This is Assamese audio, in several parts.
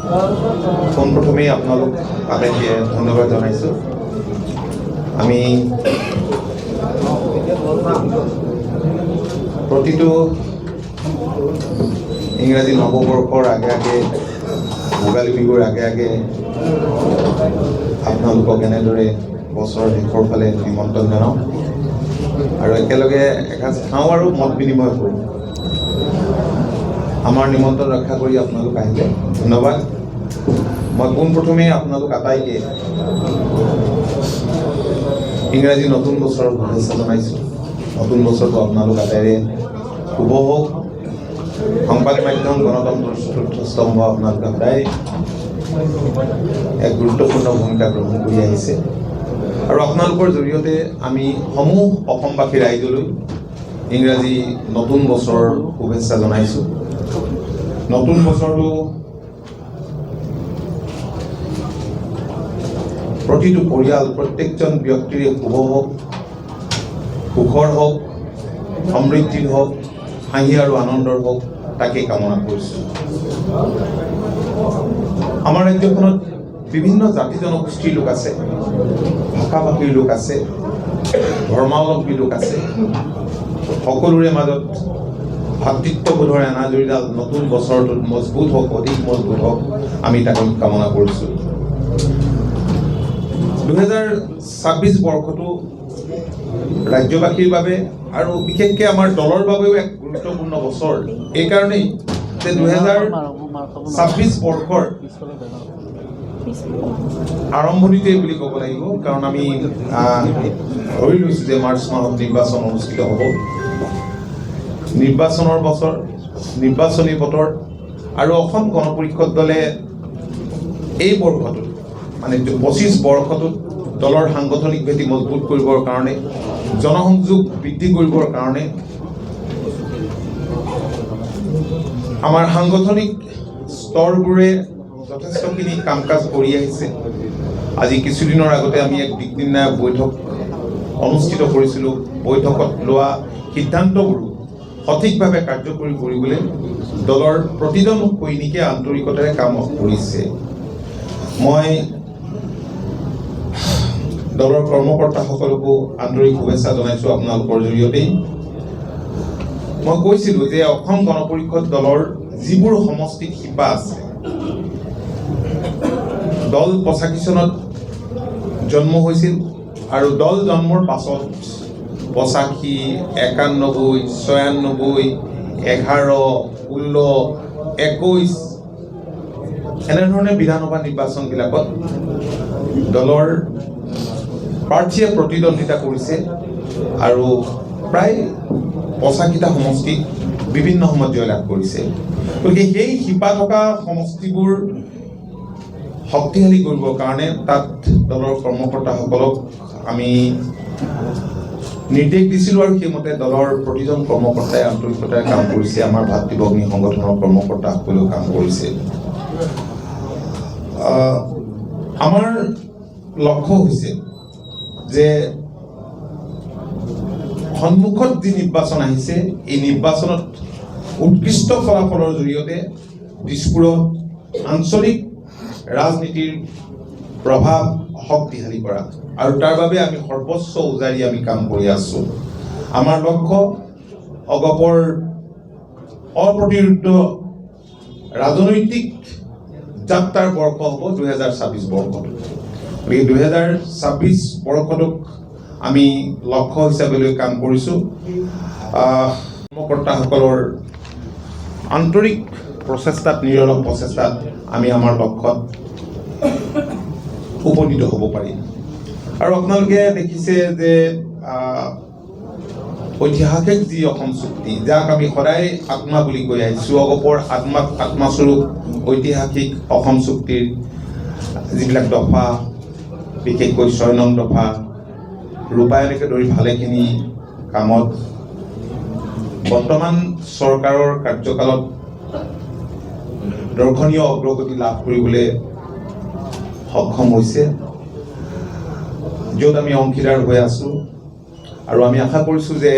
পোনপ্ৰথমেই আপোনালোক আটাইকে ধন্যবাদ জনাইছোঁ। আমি প্ৰতিটো ইংৰাজী নৱবৰ্ষৰ আগে আগে ভোগালী বিহুৰ আগে আগে আপোনালোকক এনেদৰে বছৰৰ শেষৰ ফালে নিমন্ত্ৰণ জনাওঁ আৰু একেলগে এসাঁজ খাওঁ আৰু মত বিনিময় কৰোঁ। আমাৰ নিমন্ত্ৰণ ৰক্ষা কৰি আপোনালোক আহিলে ধন্যবাদ। মই পোনপ্ৰথমেই আপোনালোক আটাইকে ইংৰাজী নতুন বছৰৰ শুভেচ্ছা জনাইছোঁ। নতুন বছৰটো আপোনালোক আটাইৰে শুভ হওক। সংবাদ মাধ্যম গণতন্ত্ৰৰ চতুৰ্থ স্তম্ভ আপোনালোকে সদায় এক গুৰুত্বপূৰ্ণ ভূমিকা গ্ৰহণ কৰি আহিছে আৰু আপোনালোকৰ জৰিয়তে আমি সমূহ অসমবাসী ৰাইজলৈ ইংৰাজী নতুন বছৰৰ শুভেচ্ছা জনাইছোঁ। নতুন বছৰটো প্ৰতিটো পৰিয়াল প্ৰত্যেকজন ব্যক্তিৰে শুভ হওক, সুখৰ হওক, সমৃদ্ধিৰ হওক, হাঁহি আৰু আনন্দৰ হওক, তাকে কামনা কৰিছোঁ। আমাৰ ৰাজ্যখনত বিভিন্ন জাতি জনগোষ্ঠীৰ লোক আছে, ভাষা ভাষীৰ লোক আছে, ধৰ্মাৱলম্বী লোক আছে। সকলোৰে মাজত ভাতৃত্ববোধৰ এনাজৰীডাল নতুন বছৰটোত মজবুত হওক, অধিক মজবুত হওক, আমি তাকে কামনা কৰিছোঁ। 2026 বৰ্ষটো ৰাজ্যবাসীৰ বাবে আৰু বিশেষকৈ আমাৰ দলৰ বাবেও এক গুৰুত্বপূৰ্ণ বছৰ। এইকাৰণেই যে 2026 বৰ্ষৰ আৰম্ভণিতেই বুলি ক'ব লাগিব, কাৰণ আমি ধৰি লৈছোঁ যে মাৰ্চ মাহত নিৰ্বাচন অনুষ্ঠিত হ'ব। নিৰ্বাচনৰ বছৰ, নিৰ্বাচনী বতৰ আৰু অসম গণ পৰিষদ দলে এই বৰ্ষটোত মানে 25 বৰ্ষটোত দলৰ সাংগঠনিক ভেটি মজবুত কৰিবৰ কাৰণে, জনসংযোগ বৃদ্ধি কৰিবৰ কাৰণে আমাৰ সাংগঠনিক স্তৰবোৰে যথেষ্টখিনি কাম কাজ কৰি আহিছে। আজি কিছুদিনৰ আগতে আমি এক দিকনিৰ্ণায়ক বৈঠক অনুষ্ঠিত কৰিছিলোঁ। বৈঠকত লোৱা সিদ্ধান্তবোৰো সঠিকভাৱে কাৰ্যকৰী কৰিবলৈ দলৰ প্ৰতিজন সৈনিকে আন্তৰিকতাৰে কাম কৰিছে। মই দলৰ কৰ্মকৰ্তাসকলকো আন্তৰিক শুভেচ্ছা জনাইছোঁ আপোনালোকৰ জৰিয়তেই। মই কৈছিলোঁ যে অসম গণ পৰিষদ দলৰ যিবোৰ সমষ্টিত শিপা আছে, দল 85 চনত জন্ম হৈছিল আৰু দল জন্মৰ পাছত 85, 91, 96, 11, 16, 21 এনেধৰণে বিধানসভা নিৰ্বাচনবিলাকত দলৰ প্ৰাৰ্থীয়ে প্ৰতিদ্বন্দ্বিতা কৰিছে আৰু প্ৰায় 85টা সমষ্টিত বিভিন্ন সময়ত জয়লাভ কৰিছে। গতিকে সেই শিপা থকা সমষ্টিবোৰ শক্তিশালী কৰিবৰ কাৰণে তাত দলৰ কৰ্মকৰ্তাসকলক আমি নিৰ্দেশ দিছিলোঁ আৰু সেইমতে দলৰ প্ৰতিজন কৰ্মকৰ্তাই আন্তৰিকতাৰে কাম কৰিছে। আমাৰ ভাতৃভগ্নী সংগঠনৰ কৰ্মকৰ্তাসকলেও কাম কৰিছে। আমাৰ লক্ষ্য হৈছে যে সন্মুখত যি নিৰ্বাচন আহিছে, এই নিৰ্বাচনত উৎকৃষ্ট ফলাফলৰ জৰিয়তে দিছপুৰত আঞ্চলিক ৰাজনীতিৰ প্ৰভাৱ শক্তিশালী কৰা আৰু তাৰ বাবে আমি সৰ্বোচ্চ উজাৰি আমি কাম কৰি আছোঁ। আমাৰ লক্ষ্য অগপৰ অপ্ৰতিৰোধ ৰাজনৈতিক যাত্ৰাৰ বৰ্ষ হ'ব 2026 বৰ্ষটো। গতিকে 2026 বৰ্ষটোক আমি লক্ষ্য হিচাপে লৈ কাম কৰিছোঁ। কৰ্মকৰ্তাসকলৰ আন্তৰিক প্ৰচেষ্টাত, নিৰলস প্ৰচেষ্টাত আমি আমাৰ লক্ষ্যত উপনীত হ'ব পাৰিম। আৰু আপোনালোকে দেখিছে যে ঐতিহাসিক যি অসম চুক্তি, যাক আমি সদায় আত্মা বুলি কৈ আহিছোঁ, অগপৰ আত্মাস্বৰূপ ঐতিহাসিক অসম চুক্তিৰ যিবিলাক দফা, বিশেষকৈ 6 নং দফা ৰূপায়ণকে ধৰি ভালেখিনি কামত বৰ্তমান চৰকাৰৰ কাৰ্যকালত দৰ্শনীয় অগ্ৰগতি লাভ কৰিবলৈ সক্ষম হৈছে, য'ত আমি অংশীদাৰ হৈ আছোঁ। আৰু আমি আশা কৰিছোঁ যে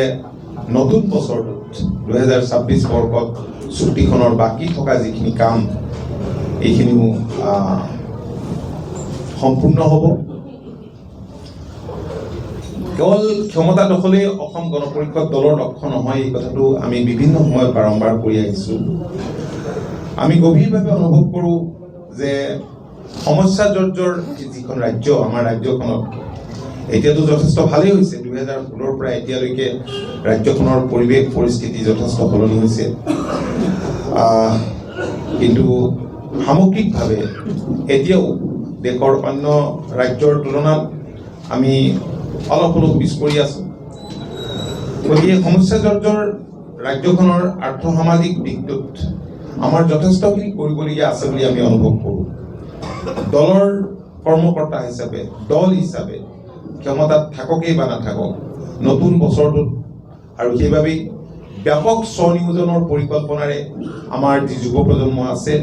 নতুন বছৰটোত 2026 বৰ্ষত চুক্তিখনৰ বাকী থকা যিখিনি কাম এইখিনিও সম্পূৰ্ণ হ'ব। কেৱল ক্ষমতা দখলেই অসম গণ পৰিষদ দলৰ লক্ষ্য নহয়, এই কথাটো আমি বিভিন্ন সময়ত বাৰম্বাৰ কৰি আহিছোঁ। আমি গভীৰভাৱে অনুভৱ কৰোঁ যে সমস্যা জৰ্জৰ যিখন ৰাজ্য, আমাৰ ৰাজ্যখনত এতিয়াতো যথেষ্ট ভালেই হৈছে। 2016ৰ পৰা এতিয়ালৈকে ৰাজ্যখনৰ পৰিৱেশ পৰিস্থিতি যথেষ্ট সলনি হৈছে, কিন্তু সামগ্ৰিকভাৱে এতিয়াও দেশৰ অন্য ৰাজ্যৰ তুলনাত আমি অলপ অলপ পিছ পৰি আছোঁ। গতিকে সমস্যা জৰ্জৰ ৰাজ্যখনৰ আৰ্থ-সামাজিক দিশটোত আমাৰ যথেষ্টখিনি কৰিবলগীয়া আছে বুলি আমি অনুভৱ কৰোঁ। দলৰ কৰ্মকৰ্তা হিচাপে, দল হিচাপে ক্ষমতাত থাককেই বা নাথাকক, নতুন বছৰটোত আৰু সেইবাবেই ব্যাপক স্বনিয়োজনৰ পৰিকল্পনাৰে আমাৰ যি যুৱ প্ৰজন্ম আছে,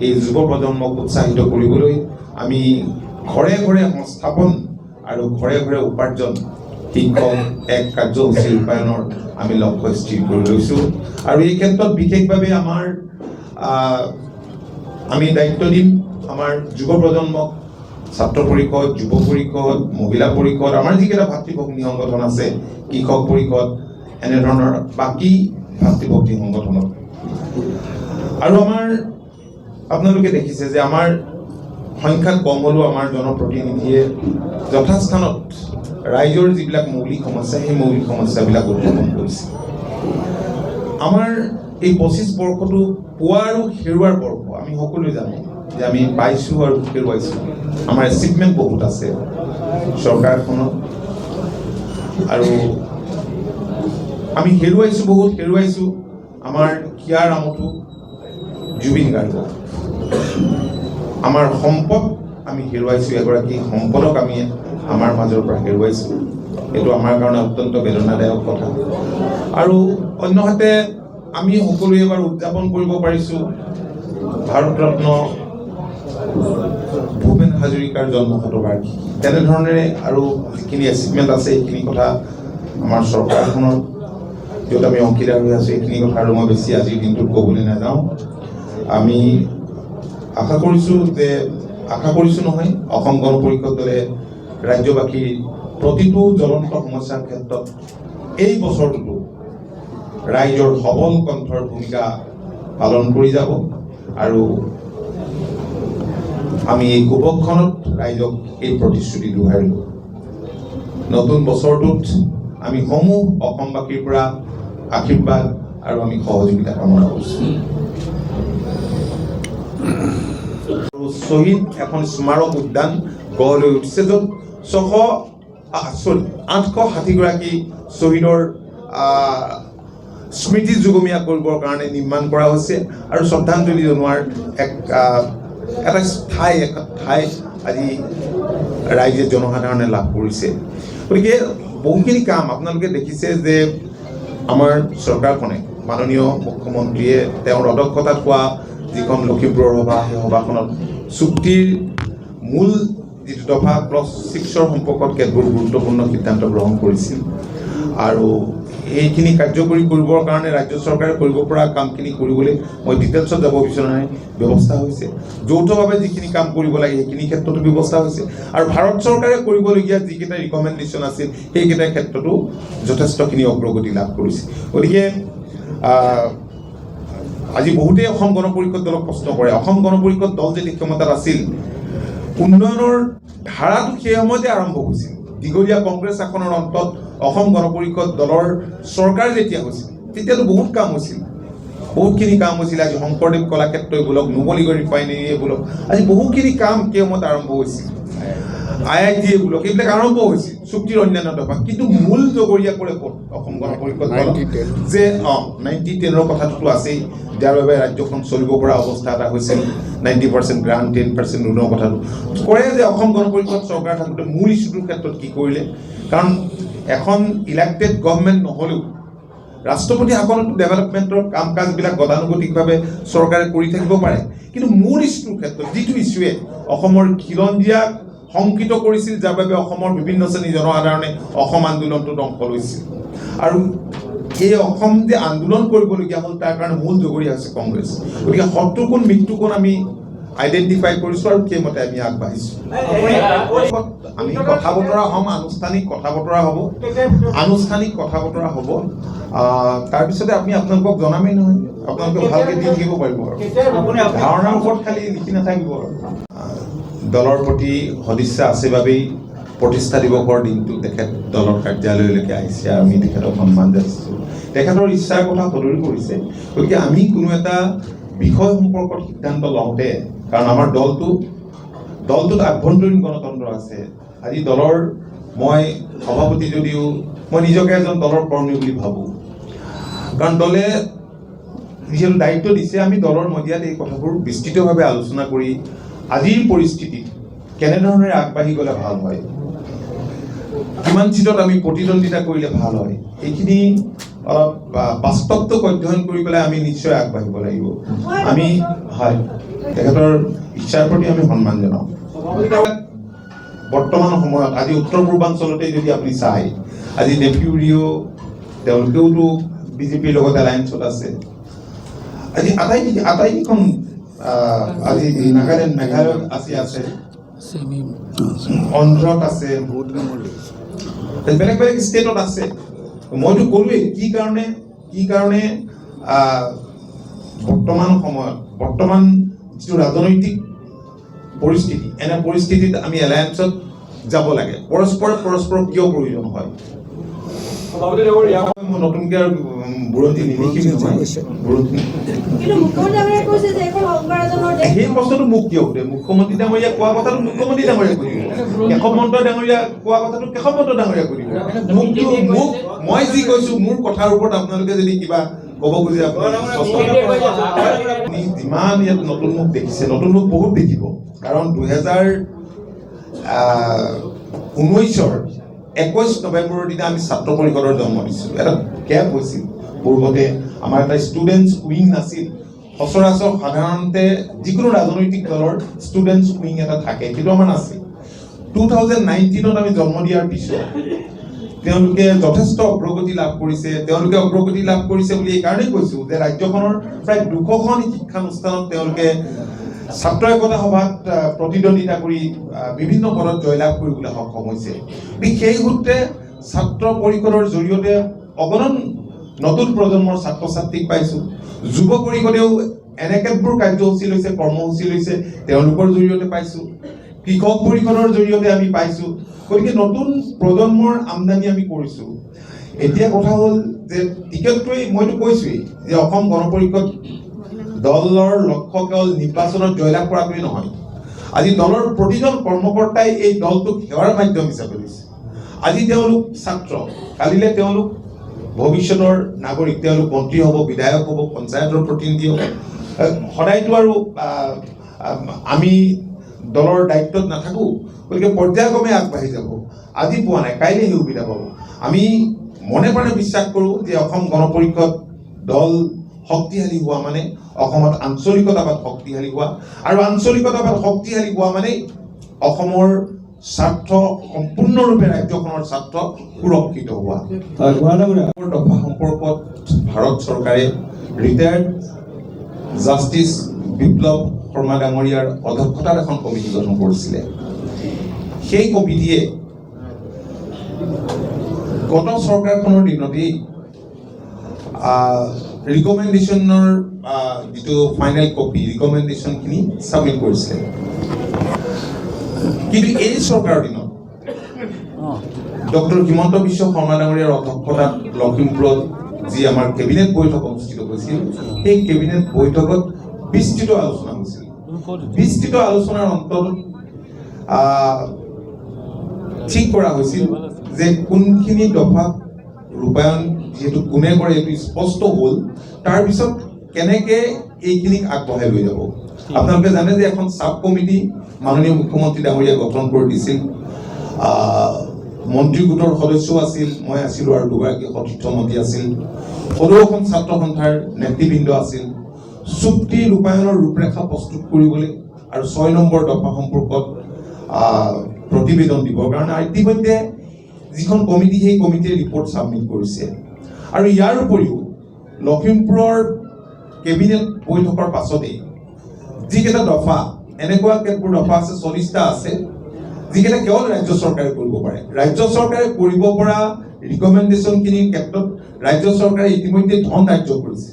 এই যুৱ প্ৰজন্মক উৎসাহিত কৰিবলৈ আমি ঘৰে ঘৰে সংস্থাপন আৰু ঘৰে ঘৰে উপাৰ্জন শীৰ্ষক এক কাৰ্যসূচী ৰূপায়ণৰ আমি লক্ষ্য স্থিৰ কৰি লৈছোঁ। আৰু এই ক্ষেত্ৰত বিশেষভাৱে আমি দায়িত্ব দিম আমাৰ যুৱ প্ৰজন্মক। ছাত্ৰ পৰিষদ, যুৱ পৰিষদ, মহিলা পৰিষদ, আমাৰ যিকেইটা ভাতৃভগ্নী সংগঠন আছে, কৃষক পৰিষদ, এনেধৰণৰ বাকী ভাতৃভগ্নী সংগঠনত। আৰু আপোনালোকে দেখিছে যে আমাৰ সংখ্যাত কম হ'লেও আমাৰ জনপ্ৰতিনিধিয়ে যথাস্থানত ৰাইজৰ যিবিলাক মৌলিক সমস্যা, সেই মৌলিক সমস্যাবিলাক উত্থাপন কৰিছে। আমাৰ এই 25 বৰ্ষটো পোৱা আৰু হেৰুৱাৰ বৰ্ষ। আমি সকলোৱে জানো যে আমি পাইছোঁ আৰু হেৰুৱাইছোঁ। আমাৰ এচিভমেণ্ট বহুত আছে চৰকাৰখনত, আৰু আমি হেৰুৱাইছোঁ বহুত, হেৰুৱাইছোঁ আমাৰ হিয়াৰ আমঠু জুবিন গাৰ্গক। আমাৰ সম্পদ আমি হেৰুৱাইছোঁ, এগৰাকী সম্পদক আমি আমাৰ মাজৰ পৰা হেৰুৱাইছোঁ। এইটো আমাৰ কাৰণে অত্যন্ত বেদনাদায়ক কথা। আৰু অন্যহাতে আমি সকলোৱে এবাৰ উদযাপন কৰিব পাৰিছোঁ ভাৰতৰত্ন ভূপেন হাজৰিকাৰ জন্ম শতবাৰ্ষিকী। তেনেধৰণেৰে আৰু যিখিনি এচিভমেণ্ট আছে সেইখিনি কথা আমাৰ চৰকাৰখনৰ, য'ত আমি অংশীদাৰ হৈ আছোঁ, এইখিনি কথা আৰু মই বেছি আজিৰ দিনটোত ক'বলৈ নাযাওঁ। আমি আশা কৰিছোঁ নহয়, অসম গণ পৰিষদ দলে ৰাজ্যবাসীৰ প্ৰতিটো জ্বলন্ত সমস্যাৰ ক্ষেত্ৰত এই বছৰটোতো ৰাইজৰ সবল কণ্ঠৰ ভূমিকা পালন কৰি যাব। আৰু আমি এই উপখনত ৰাইজক এই প্ৰতিশ্ৰুতি দোহাৰিলোঁ। নতুন বছৰটোত আমি সমূহ অসমবাসীৰ পৰা আশীৰ্বাদ আৰু আমি সহযোগিতা কামনা কৰিছোঁ। শ্বহীদ এখন স্মাৰক উদ্যান গঢ় লৈ উঠিছে, য'ত 860গৰাকী শ্বহীদৰ স্মৃতি যুগমীয়া কৰিবৰ কাৰণে নিৰ্মাণ কৰা হৈছে। আৰু শ্ৰদ্ধাঞ্জলি জনোৱাৰ এটা ঠাই আজি ৰাইজে, জনসাধাৰণে লাভ কৰিছে। গতিকে বহুখিনি কাম আপোনালোকে দেখিছে যে আমাৰ চৰকাৰখনে, মাননীয় মুখ্যমন্ত্ৰীয়ে তেওঁৰ অধ্যক্ষতাত হোৱা যিখন লখিমপুৰৰ সভা, সেই সভাখনত চুক্তিৰ মূল যিটো দফা ক্লজ 6ৰ সম্পৰ্কত কেতবোৰ গুৰুত্বপূৰ্ণ সিদ্ধান্ত গ্ৰহণ কৰিছিল। আৰু এইখিনি কাৰ্যকৰী কৰিবৰ কাৰণে ৰাজ্য চৰকাৰে কৰিব পৰা কামখিনি কৰিবলৈ মই ডিটেইলছত যাব বিচৰা নাই, ব্যৱস্থা হৈছে। যৌথভাৱে যিখিনি কাম কৰিব লাগে সেইখিনি ক্ষেত্ৰতো ব্যৱস্থা হৈছে। আৰু ভাৰত চৰকাৰে কৰিবলগীয়া যিকেইটা ৰিকমেণ্ডেশ্যন আছিল সেইকেইটাৰ ক্ষেত্ৰতো যথেষ্টখিনি অগ্ৰগতি লাভ কৰিছে। গতিকে আজি বহুতেই অসম গণ পৰিষদ দলক প্ৰশ্ন কৰে, অসম গণ পৰিষদ দল যেতিয়া ক্ষমতাত আছিল, উন্নয়নৰ ধাৰাটো সেই সময়তে আৰম্ভ হৈছিল। দীঘলীয়া কংগ্ৰেছ শাসনৰ অন্তত অসম গণ পৰিষদ দলৰ চৰকাৰ যেতিয়া হৈছিল, তেতিয়াতো বহুত কাম হৈছিল, বহুতখিনি কাম হৈছিল। আজি শংকৰদেৱ কলাক্ষেত্ৰই বোলক, নুমলীগড় ৰিফাইনেৰীয়ে বোলক, আজি বহুখিনি কাম সেই সময়ত আৰম্ভ হৈছিল। IIT বোলক, এইবিলাক আৰম্ভ হৈছিল চুক্তিৰ অন্যান্য দফা। কিন্তু মূল জগৰীয়া কৰে ক'ত অসম গণ পৰিষদ দল, যে 90-10ৰ কথাটোতো আছেই, যাৰ বাবে ৰাজ্যখন চলিব পৰা অৱস্থা এটা হৈছিল। 90% গ্ৰাণ্ট, 10% ঋণৰ কথাটো কৰে যে অসম গণ পৰিষদ চৰকাৰ থাকোঁতে মূল ইছ্যুটোৰ ক্ষেত্ৰত কি কৰিলে। কাৰণ এখন ইলেক্টেড গভৰ্ণমেণ্ট নহ'লেও ৰাষ্ট্ৰপতি শাসনতো ডেভেলপমেণ্টৰ কাম কাজবিলাক গতানুগতিকভাৱে চৰকাৰে কৰি থাকিব পাৰে, কিন্তু মূল ইছ্যুটোৰ ক্ষেত্ৰত যিটো ইছ্যুৱে অসমৰ খিলঞ্জীয়াক শংকিত কৰিছিল, যাৰ বাবে অসমৰ বিভিন্ন শ্ৰেণীৰ জনসাধাৰণে অসম আন্দোলনটোত অংশ লৈছিল। আৰু এই অসম যে আন্দোলন কৰিবলগীয়া হ'ল, তাৰ কাৰণে মূল জগৰীয়া হৈছে কংগ্ৰেছ। গতিকে শত্ৰুকোণ মৃত্যুকোণ আমি আইডেণ্টিফাই কৰিছোঁ আৰু সেইমতে আমি আগবাঢ়িছোঁ। আমি কথা বতৰা হ'ম, আনুষ্ঠানিক কথা বতৰা হ'ব, তাৰপিছতে আমি আপোনালোকক জনামেই নহয়, আপোনালোকে ভালকৈ দি থাকিব পাৰিব আৰু ধাৰণাৰ ওপৰত খালি লিখি নাথাকিব আৰু। দলৰ প্ৰতি সদিচ্ছা আছে বাবেই প্ৰতিষ্ঠা দিৱসৰ দিনটো তেখেত দলৰ কাৰ্যালয়লৈকে আহিছে আৰু আমি তেখেতক সন্মান যাচিছোঁ। তেখেতৰ ইচ্ছাৰ কথা সদৰি কৰিছে, গতিকে আমি কোনো এটা বিষয় সম্পৰ্কত সিদ্ধান্ত লওঁতে, কাৰণ আমাৰ দলটোত আভ্যন্তৰীণ গণতন্ত্ৰ আছে। আজি দলৰ মই সভাপতি যদিও মই নিজকে এজন দলৰ কৰ্মী বুলি ভাবোঁ, কাৰণ দলে যিহেতু দায়িত্ব দিছে, আমি দলৰ মজিয়াত এই কথাবোৰ বিস্তৃতভাৱে আলোচনা কৰি আজিৰ পৰিস্থিতিত কেনেধৰণে আগবাঢ়ি গ'লে ভাল হয়, কিমান চিটত আমি প্ৰতিদ্বন্দ্বিতা কৰিলে ভাল হয়, এইখিনি অলপ বাস্তৱটোক অধ্যয়ন কৰি পেলাই আমি নিশ্চয় আগবাঢ়িব লাগিব। আমি হয় তেখেতৰ ইচ্ছাৰ প্ৰতি আমি সন্মান জনাওঁ। বৰ্তমান সময়ত আজি উত্তৰ পূৰ্বাঞ্চলতে যদি আপুনি চায়, আজি নেফিউ ৰিঅ' তেওঁলোকেওতো বিজেপিৰ লগত এলায়েন্সত আছে। আজি আটাইকেইখন আজি নাগালেণ্ড, মেঘালয়ত আছে, অন্ধ্ৰত আছে, বেলেগ বেলেগ ষ্টেটত আছে। মইতো ক'লোৱেই কি কাৰণে বৰ্তমান যিটো ৰাজনৈতিক পৰিস্থিতি, এনে পৰিস্থিতিত আমি এলায়েন্সত যাব লাগে। পৰস্পৰক কিয় প্ৰয়োজন হয়? মই নতুনকৈ আৰু বুৰঞ্জী নিলিখিম নহয়। সেই প্ৰশ্নটো মোক কিয় সোধে? মুখ্যমন্ত্ৰী ডাঙৰীয়া কোৱা কথাটো মুখ্যমন্ত্ৰী ডাঙৰীয়া কৰিব, কেশৱ মহন্ত ডাঙৰীয়া কোৱা কথাটো কেশৱ মহন্ত ডাঙৰীয়া কৰিব। মই যি কৈছো মোৰ কথাৰ ওপৰত আপোনালোকে যদি কিবা ক'ব খুজে, আপুনি যিমান ইয়াত নতুন মুখ দেখিছে, নতুন মুখ বহুত দেখিব, কাৰণ 2019-ৰ 21 নৱেম্বৰৰ দিনা আমি ছাত্ৰ পৰিষদৰ জন্ম দিছিলোঁ। এটা গেপ হৈছিল, পূৰ্বতে আমাৰ এটা ষ্টুডেণ্টছ উইং নাছিল। সচৰাচৰ সাধাৰণতে যিকোনো ৰাজনৈতিক দলৰ ষ্টুডেণ্টছ উইং এটা থাকে, সেইটো আমাৰ নাছিল। 2019-ত আমি জন্ম দিয়াৰ পিছত তেওঁলোকে যথেষ্ট অগ্ৰগতি লাভ কৰিছে। তেওঁলোকে অগ্ৰগতি লাভ কৰিছে বুলি এইকাৰণেই কৈছোঁ যে ৰাজ্যখনৰ প্ৰায় 200খন শিক্ষানুষ্ঠানত তেওঁলোকে ছাত্ৰ একতা সভাত প্ৰতিদ্বন্দ্বিতা কৰি বিভিন্ন পদত জয়লাভ কৰিবলৈ সক্ষম হৈছে। সেই সূত্ৰে ছাত্ৰ পৰিষদৰ জৰিয়তে অগণন নতুন প্ৰজন্মৰ ছাত্ৰ ছাত্ৰীক পাইছোঁ। যুৱ পৰিষদেও এনেকেবোৰ কাৰ্যসূচী লৈছে, কৰ্মসূচী লৈছে, তেওঁলোকৰ জৰিয়তে পাইছোঁ। কৃষক পৰিষদৰ জৰিয়তে আমি পাইছোঁ। গতিকে নতুন প্ৰজন্মৰ আমদানি আমি কৰিছোঁ। এতিয়া কথা হ'ল যে টিকেটটোৱেই, মইতো কৈছোৱেই যে অসম গণ পৰিষদ দলৰ লক্ষ্য কেৱল নিৰ্বাচনত জয়লাভ কৰাটোৱেই নহয়। আজি দলৰ প্ৰতিজন কৰ্মকৰ্তাই এই দলটোক সেৱাৰ মাধ্যম হিচাপে লৈছে। আজি তেওঁলোক ছাত্ৰ, কালিলে তেওঁলোক ভৱিষ্যতৰ নাগৰিক, তেওঁলোক মন্ত্ৰী হ'ব, বিধায়ক হ'ব, পঞ্চায়তৰ প্ৰতিনিধি হ'ব। সদায়তো আৰু আমি দলৰ দায়িত্বত নাথাকোঁ, গতিকে পৰ্যায়ক্ৰমে আগবাঢ়ি যাব। আজি পোৱা নাই, কাইলৈ সেই সুবিধা পাব। আমি মনে প্ৰাণে বিশ্বাস কৰোঁ যে অসম গণ পৰিষদ দল শক্তিশালী হোৱা মানে অসমত আঞ্চলিকতাবাদ শক্তিশালী হোৱা, আৰু আঞ্চলিকতাবাদ শক্তিশালী হোৱা মানে অসমৰ স্বাৰ্থ সম্পূৰ্ণৰূপে ৰাজ্যখনৰ স্বাৰ্থ সুৰক্ষিত হোৱা। দফা সম্পৰ্কত ভাৰত চৰকাৰে ৰিটায়াৰ্ড জাষ্টিছ বিপ্লৱ শৰ্মা ডাঙৰীয়াৰ অধ্যক্ষতাত এখন কমিটি গঠন কৰিছিলে। সেই কমিটিয়ে গত চৰকাৰখনৰ দিনতেই ৰিকমেণ্ডেশ্যনৰ যিটো ফাইনেল কপি, ৰিকমেণ্ডেশ্যনখিনি ছাবমিট কৰিছিলে। কিন্তু এই চৰকাৰৰ দিনত ডক্টৰ হিমন্ত বিশ্ব শৰ্মা ডাঙৰীয়াৰ অধ্যক্ষতাত লখিমপুৰত যি আমাৰ কেবিনেট বৈঠক অনুষ্ঠিত হৈছিল, সেই কেবিনেট বৈঠকত বিস্তৃত আলোচনা হৈছিল। বিস্তৃত আলোচনাৰ অন্তত ঠিক কৰা হৈছিল যে কোনখিনি দফা ৰূপায়ণ যিহেতু কোনে কৰে এইটো স্পষ্ট হ'ল, তাৰপিছত কেনেকে এইখিনিক আগবঢ়াই লৈ যাব। আপোনালোকে জানে যে এখন চাব কমিটি মাননীয় মুখ্যমন্ত্ৰী ডাঙৰীয়াই গঠন কৰি দিছিল। মন্ত্ৰী গোটৰ সদস্যও আছিল, মই আছিলোঁ, আৰু দুগৰাকী সতীৰ্থ মন্ত্ৰী আছিল। সদৌখন ছাত্ৰ সন্থাৰ নেতৃবৃন্দ আছিল। চুক্তি ৰূপায়ণৰ ৰূপৰেখা প্ৰস্তুত কৰিবলৈ আৰু 6 নম্বৰ দফা সম্পৰ্কত প্ৰতিবেদন দিবৰ কাৰণে ইতিমধ্যে যিখন কমিটি, সেই কমিটিয়ে ৰিপৰ্ট ছাবমিট কৰিছে। আৰু ইয়াৰ উপৰিও লখিমপুৰৰ কেবিনেট বৈঠকৰ পাছতেই যিকেইটা দফা এনেকুৱা কেতবোৰ দফা আছে 40টা আছে যিকেইটা কেৱল ৰাজ্য চৰকাৰে কৰিব পাৰে ৰাজ্য চৰকাৰে কৰিব পৰা ৰিকমেণ্ডেশ্যনখিনিৰ ক্ষেত্ৰত ৰাজ্য চৰকাৰে ইতিমধ্যে ধন ধাৰ্য কৰিছে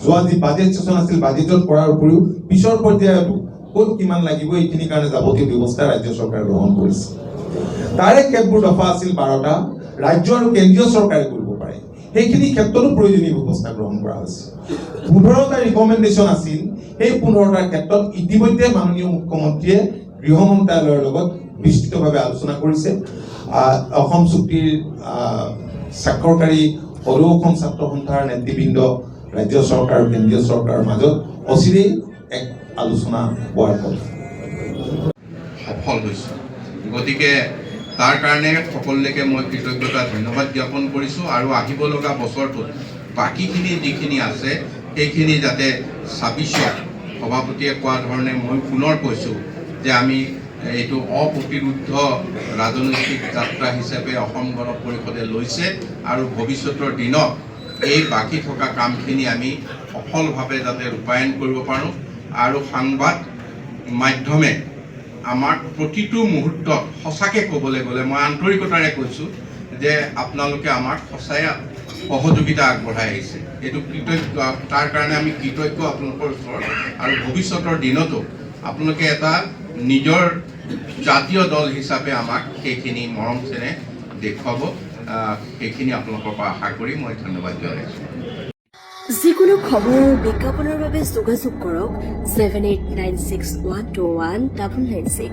যোৱা যি বাজেট সেশন আছিল বাজেটত কৰাৰ উপৰিও পিছৰ পৰ্যায়তো ক'ত কিমান লাগিব এইখিনিৰ কাৰণে যাৱতীয় ব্যৱস্থা ৰাজ্য চৰকাৰে গ্ৰহণ কৰিছে তাৰে কেতবোৰ দফা আছিল 12টা ৰাজ্য আৰু কেন্দ্ৰীয় চৰকাৰে কৰিব পাৰে সেইখিনি ক্ষেত্ৰতো প্ৰয়োজনীয় ব্যৱস্থা গ্ৰহণ কৰা হৈছে 15টা ৰিকমেণ্ডেশ্যন আছিল সেই 15টাৰ ক্ষেত্ৰত ইতিমধ্যে মাননীয় মুখ্যমন্ত্ৰীয়ে গৃহ মন্ত্ৰালয়ৰ লগত বিস্তৃতভাৱে আলোচনা কৰিছে অসম চুক্তিৰ স্বাক্ষৰকাৰী সৰু অসম ছাত্ৰ সন্থাৰ নেতৃবৃন্দ ৰাজ্য চৰকাৰ আৰু কেন্দ্ৰীয় চৰকাৰৰ মাজত অচিৰেই এক আলোচনা হোৱাৰ কথা সফল হৈছে গতিকে তাৰ কাৰণে সকলোকে মই কৃতজ্ঞতা ধন্যবাদ জ্ঞাপন কৰিছোঁ আৰু আহিব লগা বছৰটোত বাকীখিনি যিখিনি আছে সেইখিনি যাতে 26ত সভাপতিয়ে কোৱা ধৰণে মই পুনৰ কৈছোঁ যে আমি এইটো অপ্ৰতিৰোধ ৰাজনৈতিক যাত্ৰা হিচাপে অসম গণ পৰিষদে লৈছে আৰু ভৱিষ্যতৰ দিনত এই বাকী থকা কামখিনি আমি সফলভাৱে যাতে ৰূপায়ণ কৰিব পাৰোঁ আৰু সংবাদ মাধ্যমে আমাক প্ৰতিটো মুহূৰ্তত সঁচাকৈ ক'বলৈ গ'লে মই আন্তৰিকতাৰে কৈছোঁ যে আপোনালোকে আমাক সঁচাই সহযোগিতা আগবঢ়াই আহিছে এইটো কৃতজ্ঞ তাৰ কাৰণে আমি কৃতজ্ঞ আপোনালোকৰ ওচৰত আৰু ভৱিষ্যতৰ দিনতো আপোনালোকে এটা নিজৰ জাতীয় দল হিচাপে আমাক সেইখিনি মৰম চেনেহ দেখুৱাব সেইখিনি আপোনালোকৰ পৰা আশা কৰি মই ধন্যবাদ জনাইছোঁ যিকোনো খবৰ আৰু বিজ্ঞাপনৰ বাবে যোগাযোগ কৰক 7896121996